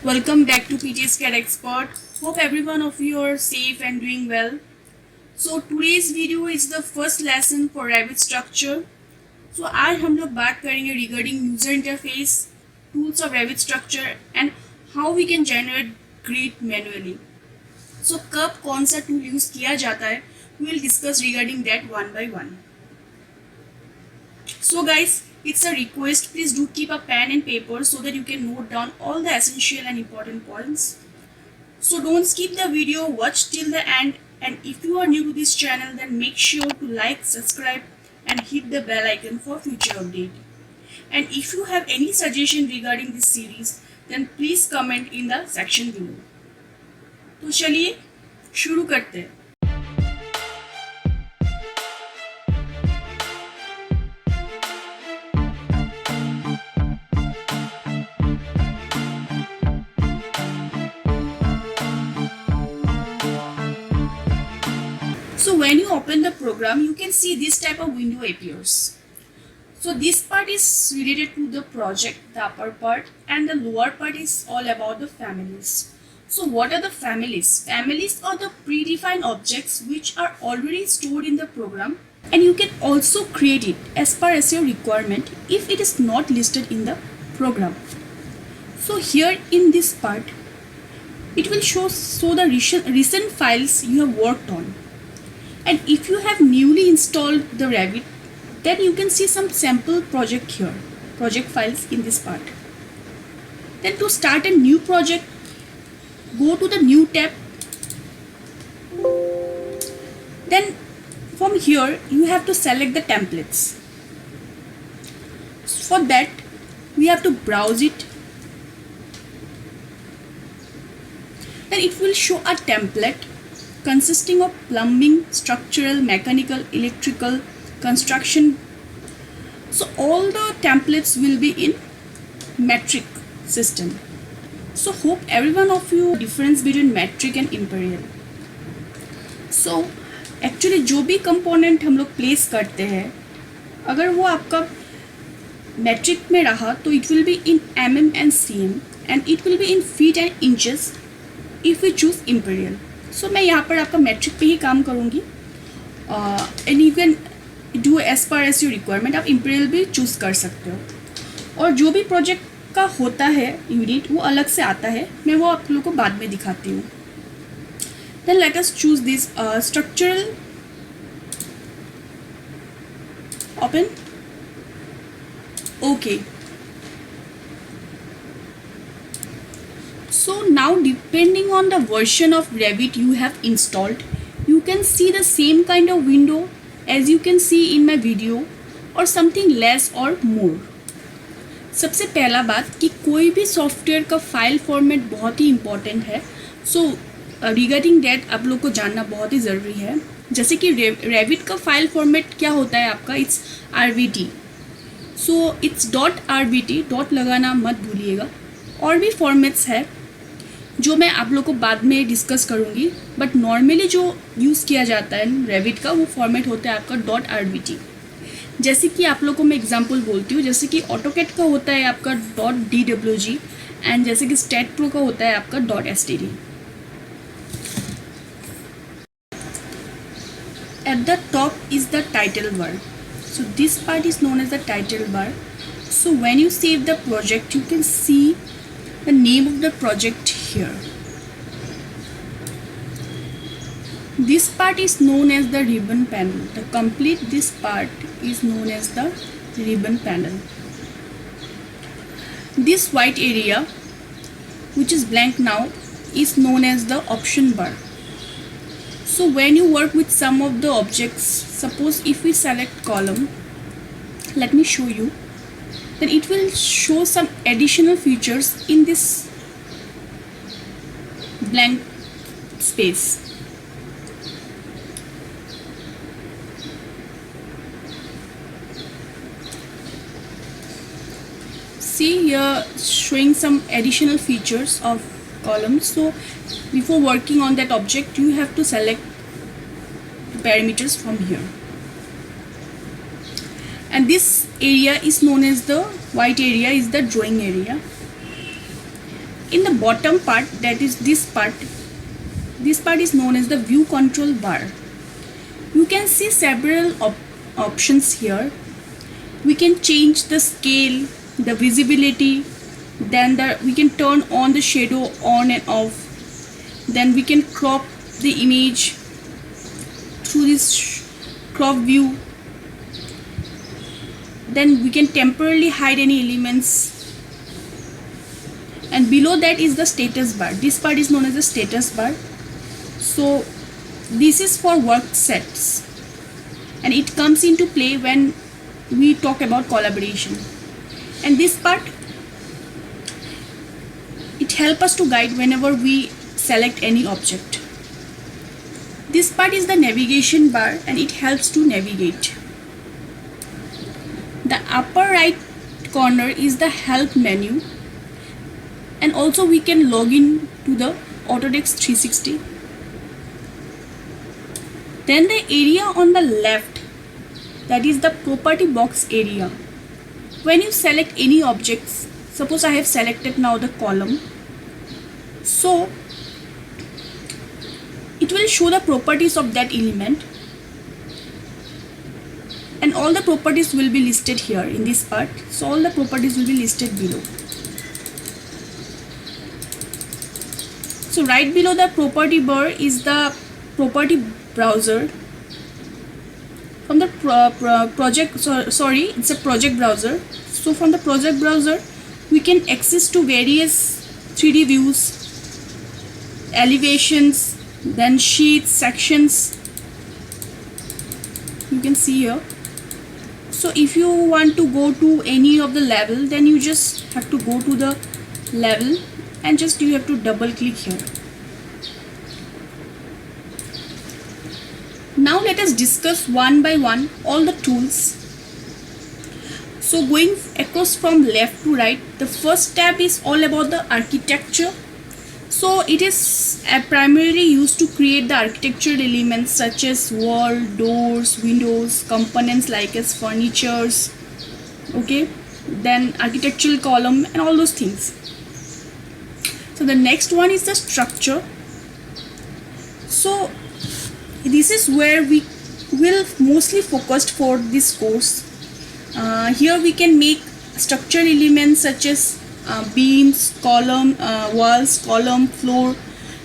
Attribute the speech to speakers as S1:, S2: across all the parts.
S1: Welcome back to PT's Cat Expert. Hope every one of you are safe and doing well. So today's video is the first lesson for Revit structure. So आज हम लोग बात करेंगे regarding user interface, tools of Revit structure and how we can generate grid manually. So कब कौन सा tool use किया जाता है, we will discuss regarding that one by one. So guys, it's a request, please do keep a pen and paper so that you can note down all the essential and important points. So don't skip the video, watch till the end, and if you are new to this channel then make sure to like, subscribe and hit the bell icon for future update. And if you have any suggestion regarding this series then please comment in the section below. तो चलिए शुरू करते हैं. So when you open the program, you can see this type of window appears. So this part is related to the project, the upper part, and the lower part is all about the families. So what are the families? Families are the predefined objects which are already stored in the program, and you can also create it as per as your requirement if it is not listed in the program. So here in this part, it will show the recent files you have worked on. And if you have newly installed the Revit, then you can see some sample project here, project files in this part. Then to start a new project, go to the new tab. Then from here, you have to select the templates. For that, we have to browse it. Then it will show a template consisting of plumbing, structural, mechanical, electrical, construction. So all the templates will be in metric system. So hope every one of you difference between metric and imperial. So actually जो भी component हम लोग place करते हैं, अगर वो आपका metric में रहा तो it will be in mm and cm and it will be in feet and inches if we choose imperial. So मैं यहाँ पर आपका metric पे ही काम करूँगी and you can do as per as your requirement. आप imperial भी choose कर सकते हो और जो भी project का होता है unit वो अलग से आता है, मैं वो आप लोगों को बाद में दिखाती हूँ. Then let us choose this structural. Open. Okay. So now depending on the version of Revit you have installed, you can see the same kind of window as you can see in my video or something less or more. सबसे पहला बात कि कोई भी software का file format बहुत ही important है. So regarding that आप लोग को जानना बहुत ही ज़रूरी है. जैसे कि रेविट का फाइल फॉर्मेट क्या होता है आपका, it's RVT. So it's .rvt, dot लगाना मत भूलिएगा. और भी फॉर्मेट्स है जो मैं आप लोग को बाद में डिस्कस करूँगी, बट नॉर्मली जो यूज़ किया जाता है रेविट का वो फॉर्मेट होता है आपका .rvt. जैसे कि आप लोग को मैं एग्जांपल बोलती हूँ, जैसे कि ऑटोकैड का होता है आपका .dwg एंड जैसे कि स्टेट प्रो का होता है आपका .std. At the top is the title bar. So this part is known as the title bar. So when you save the project, you can see the name of the project here. This part is known as the ribbon panel. To complete this part is known as the ribbon panel. This white area, which is blank now, is known as the option bar. So when you work with some of the objects, suppose if we select column, let me show you, then it will show some additional features in this blank space. See here showing some additional features of columns. So before working on that object you have to select parameters from here. And this area is known as the white area is the drawing area. In the bottom part, that is this part is known as the view control bar. You can see several options here. We can change the scale, the visibility, then we can turn on the shadow on and off, then we can crop the image through this crop view, then we can temporarily hide any elements, and below that is the status bar. This part is known as the status bar. So this is for work sets, and it comes into play when we talk about collaboration. And this part, it helps us to guide whenever we select any object. This part is the navigation bar, and it helps to navigate. The upper right corner is the help menu, and also we can log in to the Autodesk 360. Then the area on the left, that is the property box area. When you select any objects, suppose I have selected now the column, so it will show the properties of that element, and all the properties will be listed here in this part. So all the properties will be listed below. So right below the property bar is the property browser. From the it's a project browser. So from the project browser, we can access to various 3D views, elevations, then sheets, sections. You can see here. So if you want to go to any of the level, then you just have to go to the level and just you have to double click here. Now let us discuss one by one all the tools. So going across from left to right, the first tab is all about the architecture. So it is primarily used to create the architectural elements such as wall, doors, windows, components like as furnitures, okay, then architectural column and all those things. So the next one is the structure. So this is where we will mostly focus for this course. Here we can make structural elements such as beams, column, walls, column, floor,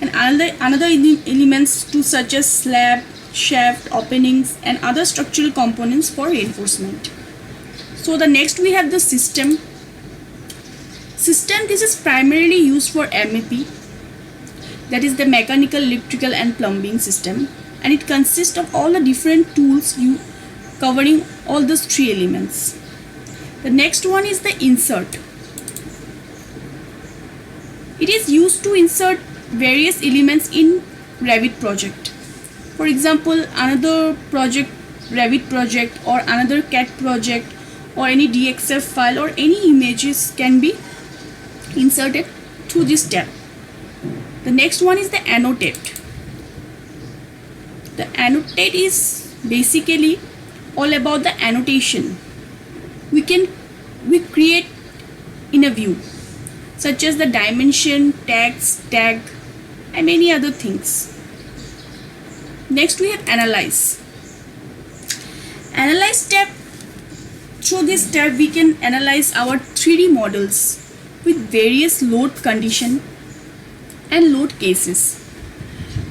S1: and another elements too, such as slab, shaft, openings, and other structural components for reinforcement. So the next we have the system. This is primarily used for MEP, that is the mechanical, electrical, and plumbing system, and it consists of all the different tools covering all those three elements. The next one is the insert. It is used to insert various elements in Revit project. For example, another project, Revit project, or another CAD project, or any DXF file, or any images can be inserted through this tab. The next one is the annotate. The annotate is basically all about the annotation we create in a view, such as the dimension, text, tag, and many other things. Next we have analyze. Analyze tab. Through this tab we can analyze our 3D models with various load condition and load cases.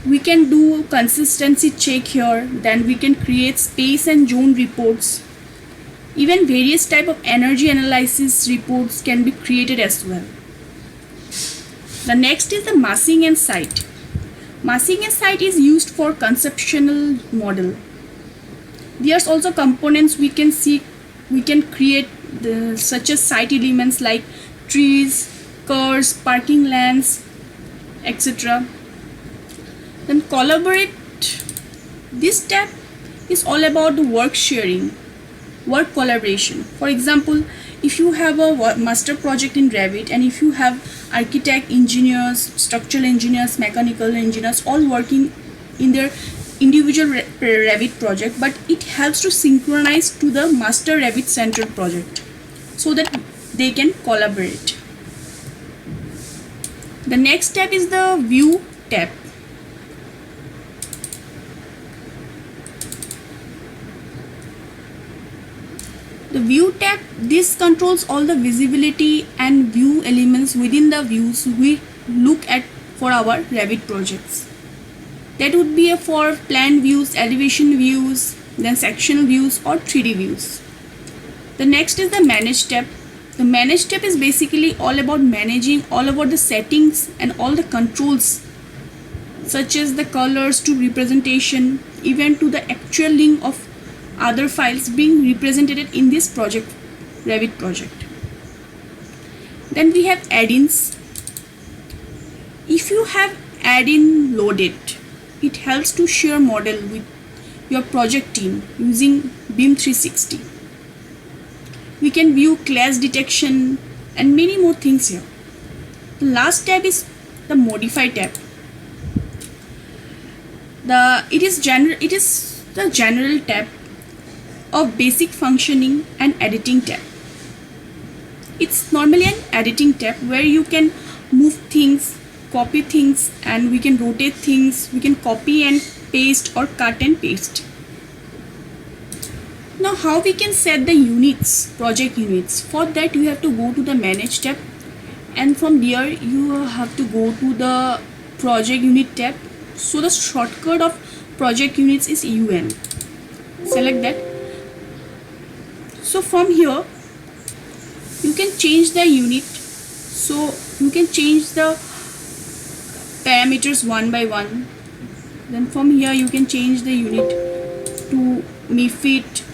S1: We can do consistency check here, then we can create space and zone reports. Even various type of energy analysis reports can be created as well. The next is the massing and site. Massing and site is used for conceptual model. There's also components we can see, we can create such as site elements like trees, curves, parking lands, etc. Then collaborate. This tab is all about the work sharing, work collaboration. For example, if you have a master project in Revit, and if you have architect, engineers, structural engineers, mechanical engineers all working in their individual Revit project, but it helps to synchronize to the master Revit central project so that they can collaborate. The next tab is the View tab. The View tab, this controls all the visibility and view elements within the views we look at for our Revit projects. That would be for plan views, elevation views, then sectional views or 3D views. The next is the Manage tab. The Manage tab is basically all about managing all about the settings and all the controls, such as the colors to representation, even to the actual link of other files being represented in this project, Revit project. Then we have add-ins. If you have add-in loaded, it helps to share model with your project team using BIM 360. We can view clash detection and many more things here. The last tab is the Modify tab. It is the general tab of basic functioning and editing tab. It's normally an editing tab where you can move things, copy things, and we can rotate things. We can copy and paste or cut and paste. Now how we can set the units, project units? For that you have to go to the Manage tab, and from there you have to go to the Project Unit tab. So the shortcut of project units is UN. Select that. So from here you can change the unit, so you can change the parameters one by one. Then from here you can change the unit to feet,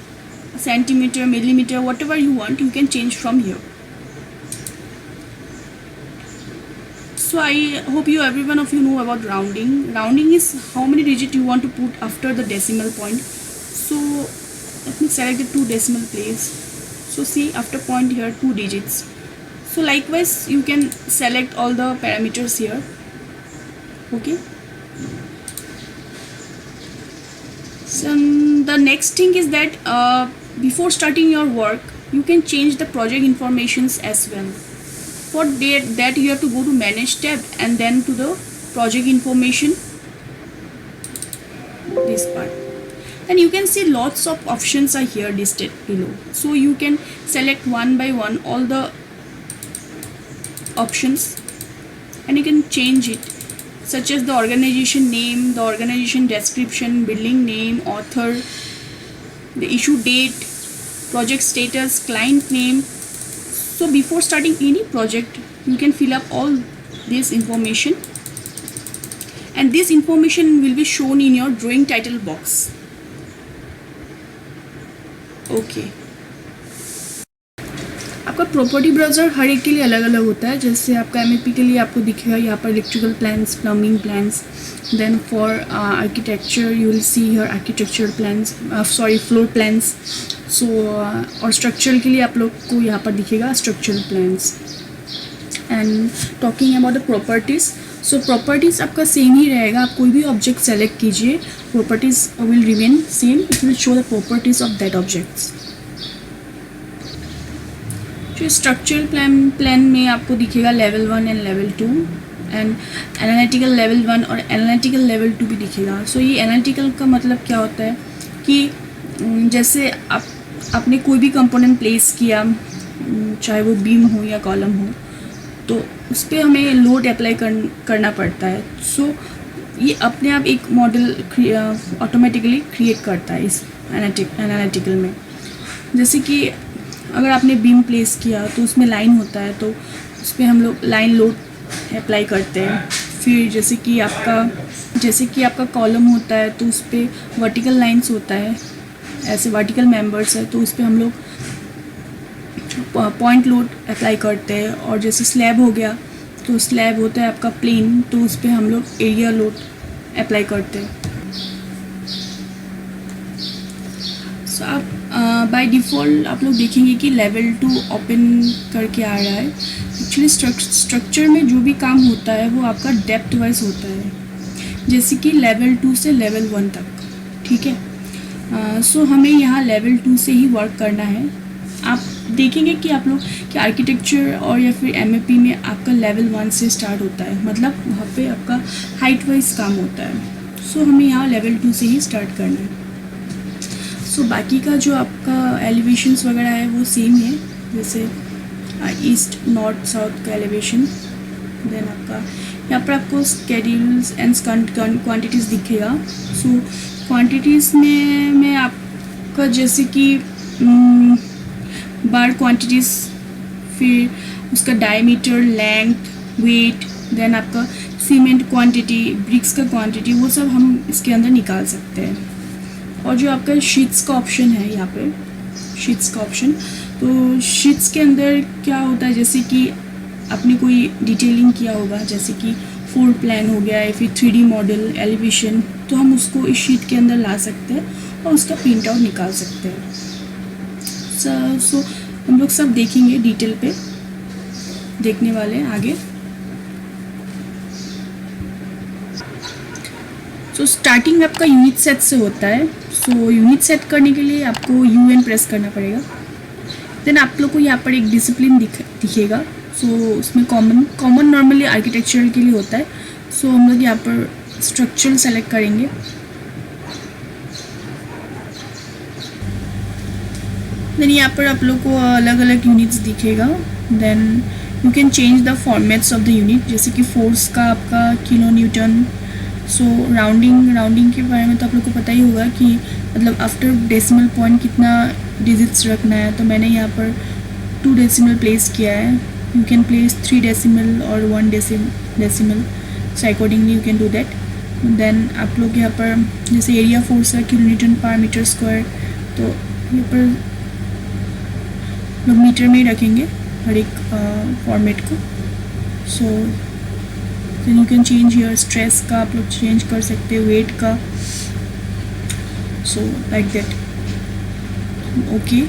S1: centimeter, millimeter, whatever you want, you can change from here. So I hope every one of you know about rounding. Rounding is how many digits you want to put after the decimal point. So let me select the 2 decimal place. So see, after point here 2 digits. So likewise you can select all the parameters here. Okay. So the next thing is that before starting your work you can change the project informations as well. For that you have to go to Manage tab and then to the project information, this part. And you can see lots of options are here listed below. So you can select one by one all the options and you can change it, such as the organization name, the organization description, building name, author, the issue date, project status, client name. So before starting any project you can fill up all this information, and this information will be shown in your drawing title box. Okay आपका property browser हर एक के लिए अलग अलग होता है. जैसे आपका एमएपी के लिए आपको दिखेगा यहाँ पर electrical plans, plumbing plans. Then for architecture you will see here architectural plans, floor plans. So और स्ट्रक्चर के लिए आप लोग को यहाँ पर दिखेगा structural plans. And talking about the properties, so properties आपका सेम ही रहेगा. आप कोई भी ऑब्जेक्ट सेलेक्ट कीजिए, properties will remain same. It will show the properties of that objects. जो स्ट्रक्चरल प्लान में आपको दिखेगा level 1 and level 2, and analytical level 1 और एनालिटिकल लेवल 2 भी दिखेगा. सो ये एनालिटिकल का मतलब क्या होता है कि जैसे आपने कोई भी कंपोनेंट प्लेस किया, चाहे वो बीम हो या कॉलम हो, तो उस पर हमें लोड अप्लाई करना पड़ता है. सो ये अपने आप एक मॉडल ऑटोमेटिकली क्रिएट करता है इस एनालिटिकल में. जैसे कि अगर आपने बीम प्लेस किया तो उसमें लाइन होता है, तो उस पर हम लोग लाइन लोड अप्लाई करते हैं. फिर जैसे कि आपका कॉलम होता है तो उस पर वर्टिकल लाइंस होता है, ऐसे वर्टिकल मेंबर्स है, तो उस पर हम लोग पॉइंट लोड अप्लाई करते हैं. और जैसे स्लैब हो गया तो स्लैब होता है आपका प्लेन, तो उस पर हम लोग एरिया लोड अप्लाई करते हैं. सो आप बाय डिफ़ॉल्ट आप लोग देखेंगे कि लेवल 2 ओपन करके आ रहा है. एक्चुअली स्ट्रक्चर में जो भी काम होता है वो आपका डेप्थ वाइज होता है, जैसे कि लेवल 2 से लेवल 1 तक. ठीक है. सो हमें यहाँ लेवल 2 से ही वर्क करना है. आप देखेंगे कि आप लोग कि आर्किटेक्चर और या फिर एमएपी में आपका लेवल 1 से स्टार्ट होता है, मतलब वहाँ पे आपका हाइट वाइज काम होता है। सो हमें यहाँ लेवल 2 से ही स्टार्ट करना है। सो बाकी का जो आपका एलिवेशंस वगैरह है वो सेम है, जैसे ईस्ट नॉर्थ साउथ का एलिवेशन। देन आपका यहाँ पर आपको स्केड्यूल्स एंड क्वांटिटीज़ दिखेगा। सो क्वांटिटीज़ में मैं आपका जैसे कि बार क्वांटिटीज़, फिर उसका डायमीटर, लेंथ, वेट, देन आपका सीमेंट क्वांटिटी, ब्रिक्स का क्वांटिटी, वो सब हम इसके अंदर निकाल सकते हैं। और जो आपका शीट्स का ऑप्शन है, यहाँ पे शीट्स का ऑप्शन, तो शीट्स के अंदर क्या होता है, जैसे कि आपने कोई डिटेलिंग किया होगा, जैसे कि फ्लोर प्लान हो गया या फिर 3D मॉडल, एलिवेशन, तो हम उसको इस शीट के अंदर ला सकते हैं और उसका प्रिंट आउट निकाल सकते हैं। सो हम लोग सब देखेंगे, डिटेल पे देखने वाले हैं आगे। सो स्टार्टिंग आपका यूनिट सेट से होता है। सो यूनिट सेट करने के लिए आपको UN प्रेस करना पड़ेगा। देन आप लोग को यहाँ पर एक डिसिप्लिन दिखेगा। सो उसमें कॉमन नॉर्मली आर्किटेक्चर के लिए होता है। सो हम लोग यहाँ पर स्ट्रक्चरल सेलेक्ट करेंगे। देन यहाँ पर आप लोग को अलग अलग यूनिट्स दिखेगा। Then you can change the formats of the unit, जैसे कि फोर्स का आपका किलो न्यूटन। सो राउंडिंग के बारे में तो आप लोग को पता ही होगा कि मतलब आफ्टर डेसिमल पॉइंट कितना डिजिट्स रखना है। तो मैंने यहाँ पर 2 डेसिमल प्लेस किया है। यू कैन प्लेस 3 डेसिमल और 1 decimal, so accordingly you can do that. Then आप लोग यहाँ पर जैसे एरिया फोर्स है kilo newton per metre square, तो यहाँ पर लोग मीटर में ही रखेंगे हर एक फॉर्मेट को। So then you can change here, stress का आप लोग चेंज कर सकते हैं, वेट का, सो लाइक दैट। ओके,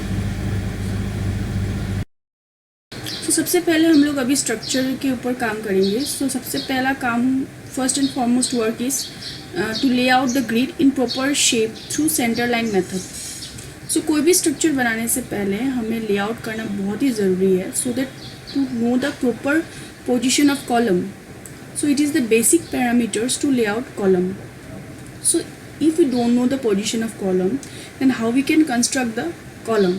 S1: तो सबसे पहले हम लोग अभी स्ट्रक्चर के ऊपर काम करेंगे। सो सबसे पहला काम, first and foremost work is to lay out the grid in proper shape through centre line method. So कोई भी स्ट्रक्चर बनाने से पहले हमें लेआउट करना बहुत ही ज़रूरी है, so that to know the proper position of column. So it is the basic parameters to lay out column. So if we don't know the position of column, then how we can construct the column?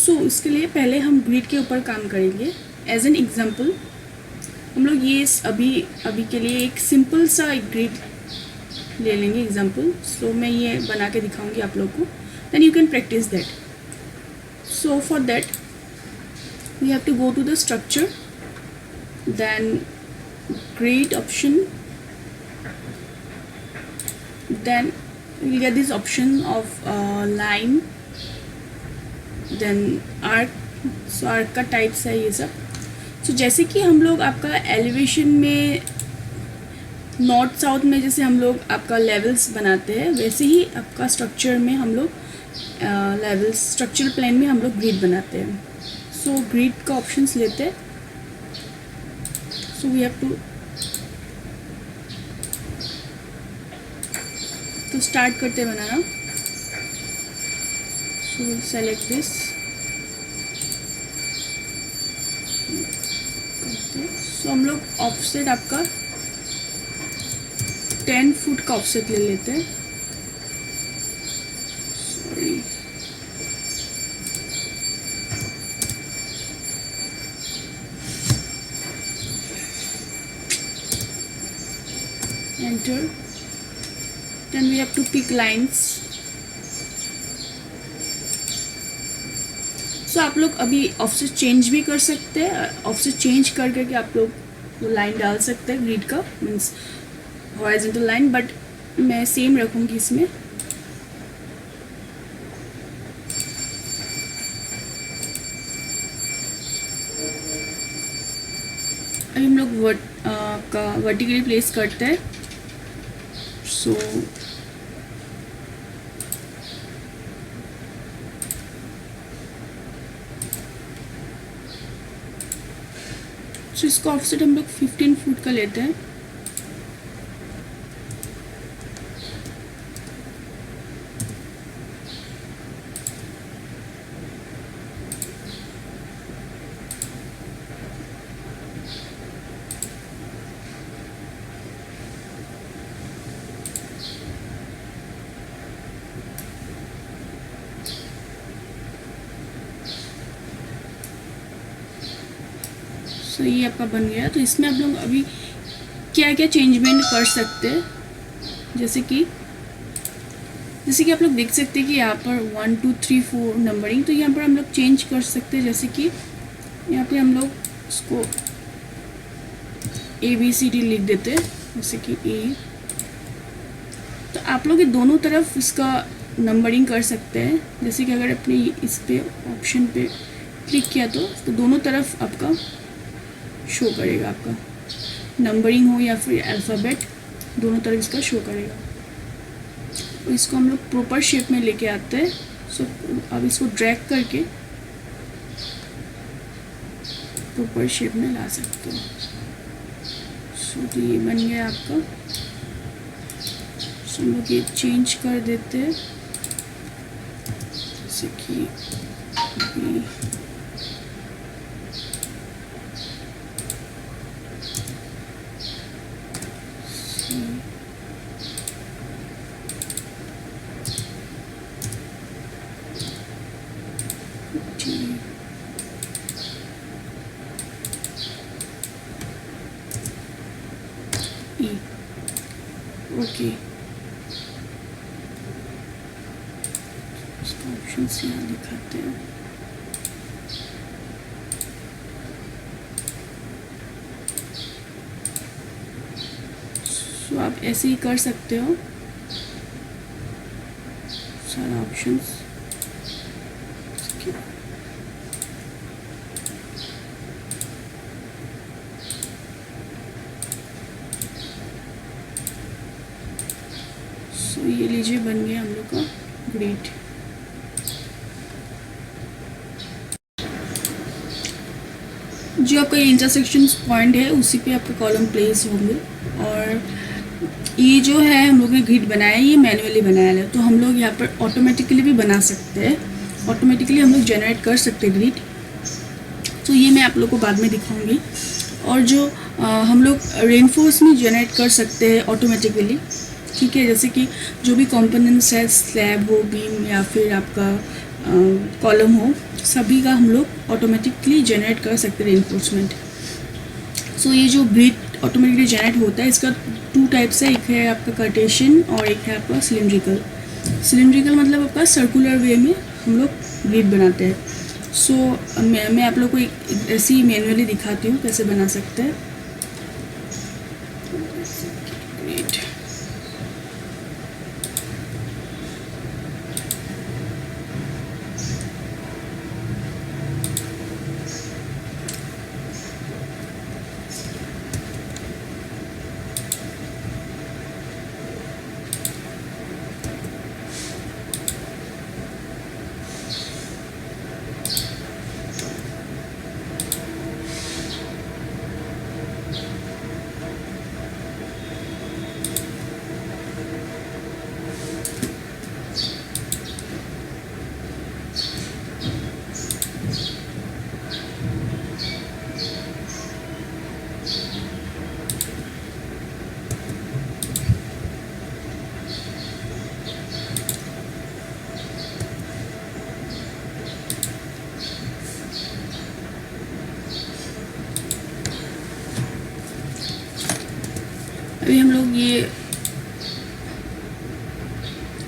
S1: So इसके लिए पहले हम grid के ऊपर काम करेंगे। As an example हम लोग ये अभी के लिए एक सिंपल सा एक ग्रिड ले लेंगे एग्जाम्पल। सो मैं ये बना के दिखाऊंगी आप लोग को, then you can practice that. So for that we have to go to the structure, then grid option, then we'll get this option of line, then arc. So arc का टाइप्स है ये सब। so जैसे कि हम लोग आपका elevation में नॉर्थ साउथ में जैसे हम लोग आपका लेवल्स बनाते हैं, वैसे ही आपका स्ट्रक्चर में हम लोग लेवल्स, स्ट्रक्चरल प्लान में हम लोग ग्रिड बनाते हैं। सो ग्रिड का ऑप्शंस लेते हैं। So we have to start करते बनाना। So we'll select this, so हम लोग ऑफसेट आपका 10 फुट का ऑफसेट ले लेते हैं। Sorry, enter, then we have to pick lines। सो आप लोग अभी ऑफसेट चेंज भी कर सकते हैं, ऑफसेट चेंज कर करके आप लोग वो लाइन डाल सकते हैं ग्रिड का, मीन्स हॉरिजॉन्टल लाइन, बट मैं सेम रखूँगी इसमें। अभी हम लोग का वर्टिकली प्लेस करते हैं। सो इसका ऑफसेट हम लोग 15 फुट का लेते हैं। सो ये आपका बन गया। तो इसमें आप लोग अभी क्या क्या चेंजमेंट कर सकते हैं, जैसे कि आप लोग देख सकते हैं कि यहाँ पर 1 2 3 4 नंबरिंग, तो यहाँ पर हम लोग चेंज कर सकते हैं। जैसे कि यहाँ पे हम लोग इसको ABCD लिख देते हैं, जैसे कि A। तो आप लोग ये दोनों तरफ इसका नंबरिंग कर सकते हैं। जैसे कि अगर अपने इस पे ऑप्शन पे क्लिक किया तो दोनों तरफ आपका शो करेगा, आपका नंबरिंग हो या फिर अल्फ़ाबेट, दोनों तरफ इसका शो करेगा। तो इसको हम लोग प्रॉपर शेप में लेके आते हैं। सो अब इसको ड्रैग करके प्रॉपर शेप में ला सकते हो। सो तो ये बन गया आपका। सो हम लोग ये चेंज कर देते हैं, जैसे कि ओके। इसका ऑप्शन यहाँ दिखाते हैं। सो आप ऐसे ही कर सकते हो सारा ऑप्शंस। सो ये लीजिए बन गया हम लोग का ग्रिड। जो आपका ये इंटरसेक्शन पॉइंट है उसी पे आपका कॉलम प्लेस होंगे। और ये जो है हम लोग ने ग्रिड बनाया है, ये मैन्युअली बनाया है, तो हम लोग यहाँ पर ऑटोमेटिकली भी बना सकते हैं। ऑटोमेटिकली हम लोग जनरेट कर सकते हैं ग्रिड। तो ये मैं आप लोग को बाद में दिखाऊंगी। और जो हम लोग रेनफोर्स में जनरेट कर सकते हैं ऑटोमेटिकली, ठीक है। जैसे कि जो भी कंपोनेंट्स है, स्लैब हो, बीम या फिर आपका कॉलम हो, सभी का हम लोग ऑटोमेटिकली जनरेट कर सकते हैं रेनफोर्समेंट। सो ये जो ग्रिड ऑटोमेटिकली जनरेट होता है, इसका 2 टाइप्स है। एक है आपका कार्टेशियन और एक है आपका सिलिंड्रिकल। सिलिंड्रिकल मतलब आपका सर्कुलर वे में हम लोग ग्रिड बनाते हैं। सो मैं आप लोग को एक ऐसे ही मैनुअली दिखाती हूँ कैसे बना सकते हैं। अभी हम लोग ये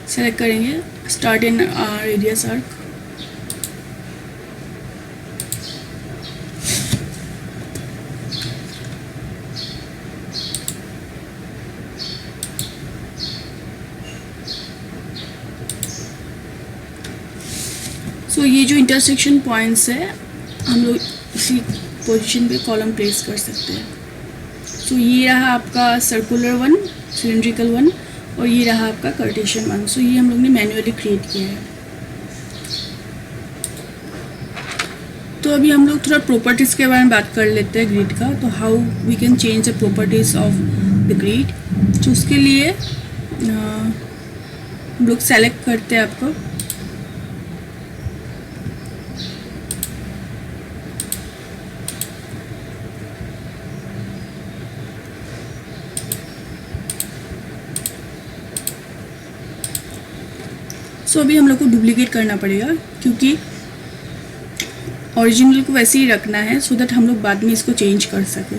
S1: सेलेक्ट करेंगे स्टार्ट इन रेडियस आर्क। सो ये जो इंटरसेक्शन पॉइंट्स है हम लोग इसी पोजीशन पे कॉलम प्लेस कर सकते हैं। सो ये रहा आपका सर्कुलर 1, सिलिंड्रिकल 1, और ये रहा आपका कार्टेशियन 1। सो ये हम लोग ने मैन्युअली क्रिएट किया है। तो अभी हम लोग थोड़ा प्रॉपर्टीज़ के बारे में बात कर लेते हैं ग्रिड का। तो how we can change the properties of the grid. तो उसके लिए हम लोग सेलेक्ट करते हैं आपको सो अभी हम लोग को डुप्लीकेट करना पड़ेगा, क्योंकि ओरिजिनल को वैसे ही रखना है सो दैट हम लोग बाद में इसको चेंज कर सके.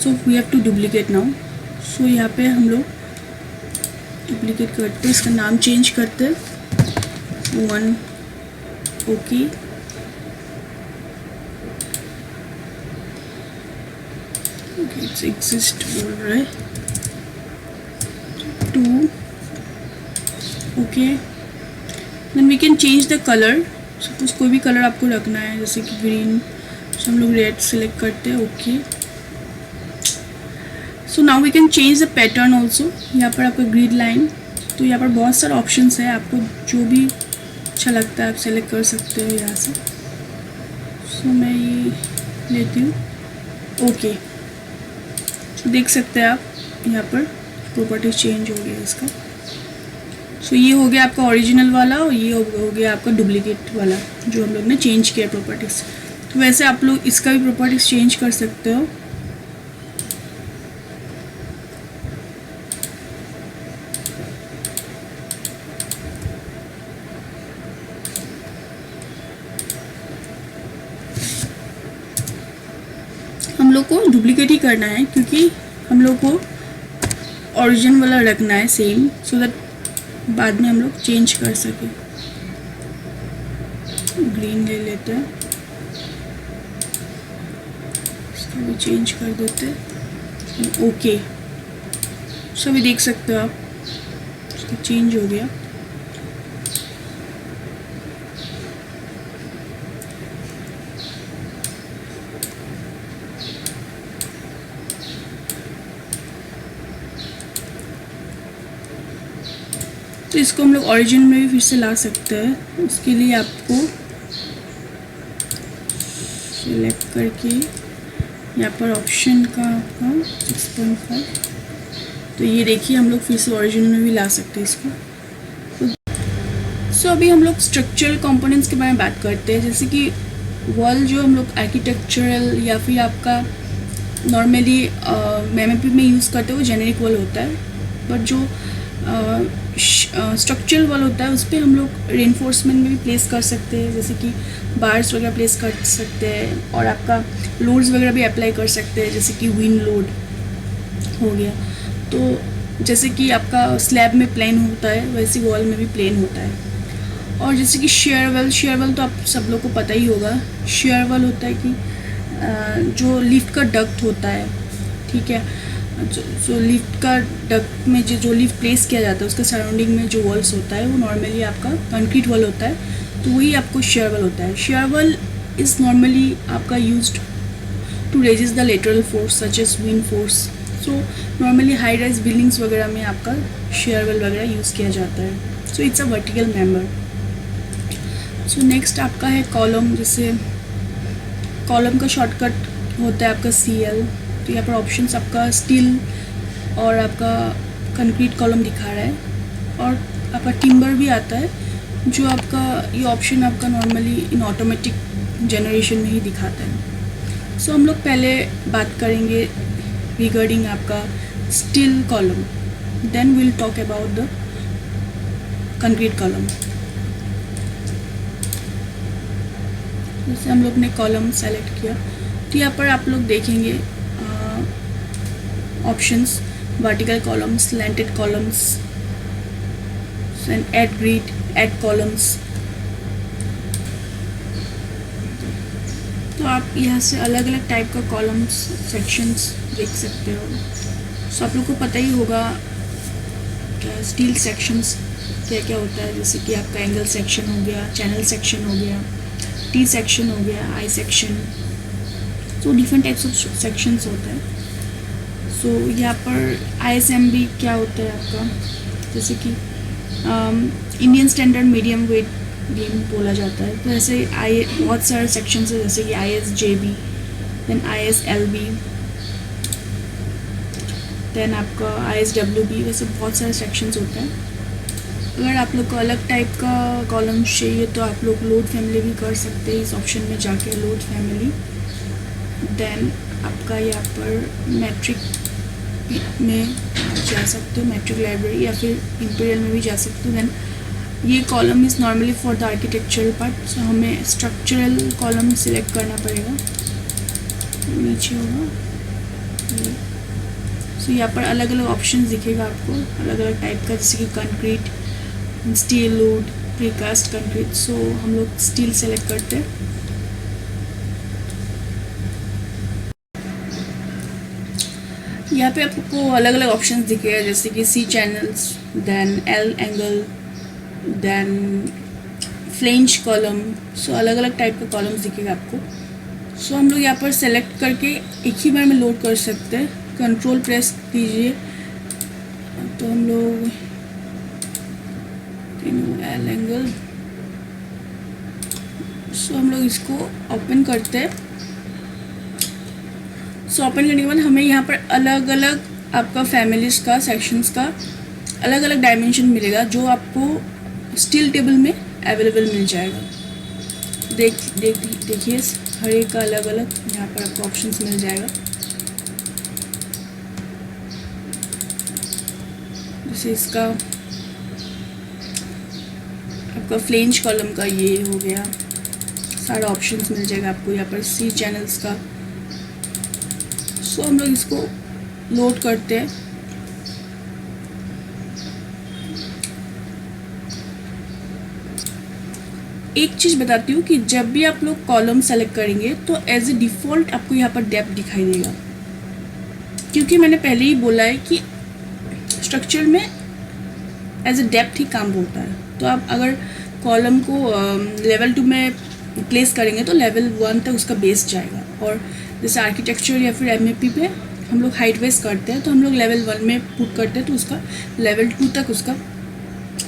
S1: So we have to duplicate now. So यहाँ पे हम लोग डुप्लीकेट करते, इसका नाम चेंज करते 1. ओके. इट्स एग्जिस्ट बोल रहा है 2. Okay. Then we can change the colour. Suppose कोई भी कलर आपको रखना है जैसे कि ग्रीन, सो हम लोग रेड सेलेक्ट करते हैं. Okay. So now we can change the pattern also. यहाँ पर आपका ग्रिड लाइन, तो यहाँ पर बहुत सारे ऑप्शंस है, आपको जो भी अच्छा लगता है आप सेलेक्ट कर सकते हो यहाँ से. सो मैं ये लेती हूँ. ओके. सो देख सकते हैं आप यहाँ पर प्रॉपर्टीज चेंज हो गया इसका. सो ये हो गया आपका ओरिजिनल वाला और ये हो गया आपका डुप्लीकेट वाला जो हम लोग ने चेंज किया प्रॉपर्टीज़. तो वैसे आप लोग इसका भी प्रॉपर्टीज़ चेंज कर सकते हो. हम लोग को डुप्लीकेट ही करना है क्योंकि हम लोग को ओरिजिनल वाला रखना है सेम, सो दैट बाद में हम लोग चेंज कर सके. ग्रीन ले लेते हैं, इसको भी चेंज कर देते हैं. ओके. सो भी देख सकते हो आप इसका चेंज हो गया. तो इसको हम लोग ओरिजिन में भी फिर से ला सकते हैं. उसके लिए आपको सिलेक्ट करके यहाँ पर ऑप्शन का आपका 6.5, तो ये देखिए हम लोग फिर से ओरिजिन में भी ला सकते हैं इसको. सो अभी हम लोग स्ट्रक्चरल कंपोनेंट्स के बारे में बात करते हैं. जैसे कि वॉल जो हम लोग आर्किटेक्चरल या फिर आपका नॉर्मली एमएपी में यूज़ करते हैं वो जेनेरिक वॉल होता है. बट जो स्ट्रक्चरल वॉल होता है उस पर हम लोग रेनफोर्समेंट में भी प्लेस कर सकते हैं, जैसे कि बार्स वगैरह प्लेस कर सकते हैं और आपका लोड्स वगैरह भी अप्लाई कर सकते हैं, जैसे कि विंड लोड हो गया. तो जैसे कि आपका स्लैब में प्लेन होता है वैसे वॉल में भी प्लेन होता है. और जैसे कि शेयर वॉल तो आप सब लोग को पता ही होगा. शेयर वॉल होता है कि जो लिफ्ट का डक्ट होता है, ठीक है, जो लिफ्ट का डक्ट में जो लिफ्ट प्लेस किया जाता है उसके सराउंडिंग में जो वॉल्स होता है वो नॉर्मली आपका कंक्रीट वॉल होता है, तो वही आपको शेयर वॉल होता है. शेयर वॉल इज़ नॉर्मली आपका used to resist the lateral force such as wind force. So normally high rise buildings वगैरह में आपका शेयर वॉल वगैरह यूज़ किया जाता है. So it's a vertical member. So next आपका है कॉलम. जैसे कॉलम का शॉर्टकट होता है आपका CL. तो यहाँ पर ऑप्शंस आपका स्टील और आपका कंक्रीट कॉलम दिखा रहा है, और आपका टिम्बर भी आता है जो आपका ये ऑप्शन आपका नॉर्मली इन ऑटोमेटिक जनरेशन में ही दिखाता है. सो हम लोग पहले बात करेंगे रिगार्डिंग आपका steel column, then will talk about the concrete column. जैसे हम लोग ने कॉलम सेलेक्ट किया तो यहाँ पर आप लोग देखेंगे options, vertical columns, slanted columns, and add grid, add columns. तो आप यहाँ से अलग अलग टाइप का कॉलम्स सेक्शंस देख सकते हो. सो आप लोग को पता ही होगा क्या स्टील सेक्शंस क्या क्या होता है, जैसे कि आपका एंगल सेक्शन हो गया, चैनल सेक्शन हो गया, टी सेक्शन हो गया, आई सेक्शन. तो डिफरेंट टाइप्स ऑफ सेक्शंस होते हैं. सो यहाँ पर ISMB क्या होता है आपका, जैसे कि Indian standard medium wait beam बोला जाता है. तो ऐसे बहुत सारे सेक्शंस है, जैसे कि ISJB, देन ISLB, देन आपका ISWB, वैसे बहुत सारे सेक्शंस होते हैं. अगर आप लोग को अलग टाइप का कॉलम चाहिए तो आप लोग लोड फैमिली भी कर सकते हैं. इस ऑप्शन में जाके लोड फैमिली, देन आपका यहाँ पर मैट्रिक में जा सकते हो, मैट्रिक लाइब्रेरी, या फिर इंपीरियल में भी जा सकते हो. देन ये column is normally for the architectural part, so हमें स्ट्रक्चरल कॉलम सिलेक्ट करना पड़ेगा, नीचे होगा ये। सो यहाँ पर अलग अलग ऑप्शन दिखेगा आपको, अलग अलग टाइप का, जैसे कि concrete, steel, wood, precast concrete. So हम लोग स्टील सेलेक्ट करते हैं। यहाँ पे आपको अलग अलग ऑप्शन दिखेगा, जैसे कि C channels, then L angle, then flange column. So अलग अलग टाइप का कॉलम्स दिखेगा आपको। सो हम लोग यहाँ पर सेलेक्ट करके एक ही बार में लोड कर सकते हैं। कंट्रोल प्रेस कीजिए तो हम लोग एल एंगल, सो हम लोग इसको ओपन करते हैं। सो ओपन करने के बाद हमें यहाँ पर अलग अलग आपका फैमिलीज का, सेक्शंस का अलग अलग डायमेंशन मिलेगा, जो आपको स्टील टेबल में अवेलेबल मिल जाएगा। देखिए हर एक का अलग अलग यहाँ पर आपको ऑप्शंस मिल जाएगा। जैसे इसका आपका फ्लेंज कॉलम का ये हो गया, सारा ऑप्शंस मिल जाएगा आपको यहाँ पर। सी चैनल्स का। सो हम लोग इसको लोड करते हैं। एक चीज़ बताती हूँ कि जब भी आप लोग कॉलम सेलेक्ट करेंगे तो एज ए डिफ़ॉल्ट आपको यहाँ पर डेप्थ दिखाई देगा, क्योंकि मैंने पहले ही बोला है कि स्ट्रक्चर में एज ए डेप्थ ही काम होता है। तो आप अगर कॉलम को लेवल 2 में प्लेस करेंगे तो लेवल 1 तक उसका बेस जाएगा, और जैसे आर्किटेक्चर या फिर एमएपी पे हम लोग हाइट वेस करते हैं तो हम लोग लेवल 1 में पुट करते हैं तो उसका लेवल 2 तक उसका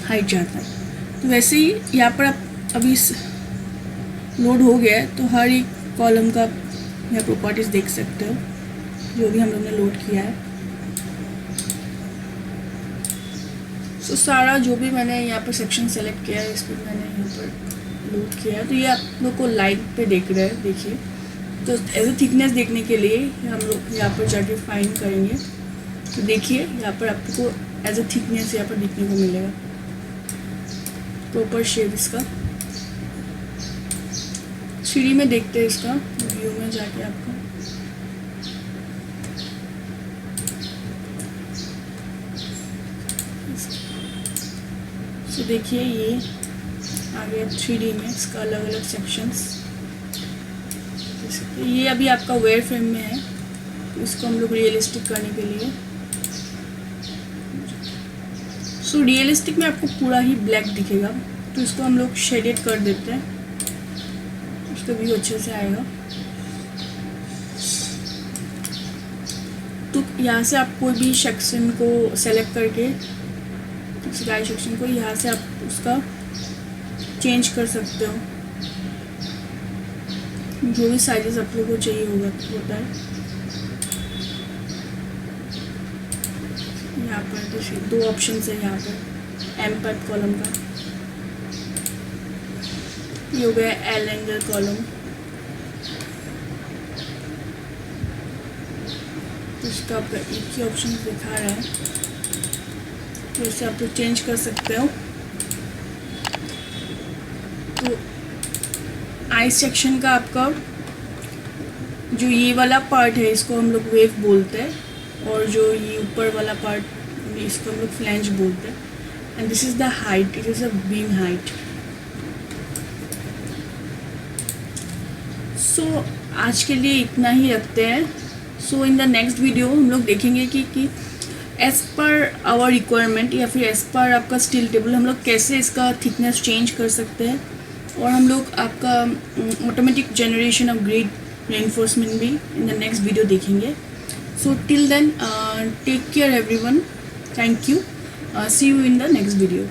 S1: हाइट जाता है। तो वैसे ही यहाँ पर आप अभी लोड हो गया है तो हर एक कॉलम का यहाँ प्रॉपर्टीज़ देख सकते हो, जो भी हम लोग ने लोड किया है। सो सारा जो भी मैंने यहाँ पर सेक्शन सेलेक्ट किया है, इस पर मैंने यहाँ पर लोड किया है। तो ये आप लोग को लाइट पे देख रहे हैं, देखिए। तो एज ए थिकनेस देखने के लिए हम लोग यहाँ पर जाके फाइंड करेंगे, तो देखिए यहाँ पर आपको एज ए थिकनेस यहाँ पर देखने को मिलेगा, प्रॉपर शेप इसका। 3D में देखते हैं इसका व्यू में जाके आपको। तो देखिए ये आ गया 3D में, इसका अलग अलग सेक्शंस। ये अभी आपका वेयर फ्रेम में है, तो इसको हम लोग रियलिस्टिक करने के लिए, सो रियलिस्टिक में आपको पूरा ही ब्लैक दिखेगा, तो इसको हम लोग शेडेड कर देते हैं, उसका व्यू अच्छे से आएगा। तो यहाँ से आप कोई भी सेक्शन को सेलेक्ट करके, स्काई सेक्शन को, यहाँ से आप उसका चेंज कर सकते हो, जो भी साइजेस आप लोगों को चाहिए होता है। यहाँ पर देखिए 2 ऑप्शन है यहाँ पर, एम पैड कॉलम का, ये हो गया एल एंगल कॉलम। तो इसका आपका एक ही ऑप्शन दिखा रहा है, तो इसे आप लोग चेंज कर सकते हो। तो आई सेक्शन का आपका जो ये वाला पार्ट है, इसको हम लोग वेव बोलते हैं, और जो ये ऊपर वाला पार्ट, इसको हम लोग फ्लैंज बोलते हैं। And this is the height, it is a beam height. So आज के लिए इतना ही रखते हैं। So in the next video हम लोग देखेंगे कि एज़ पर आवर रिक्वायरमेंट या फिर एज़ पर आपका स्टील टेबल हम लोग कैसे इसका थिकनेस चेंज कर सकते हैं, और हम लोग आपका automatic generation of grid reinforcement भी इन द नेक्स्ट वीडियो देखेंगे। So till then take care everyone, thank you, see you in the next video.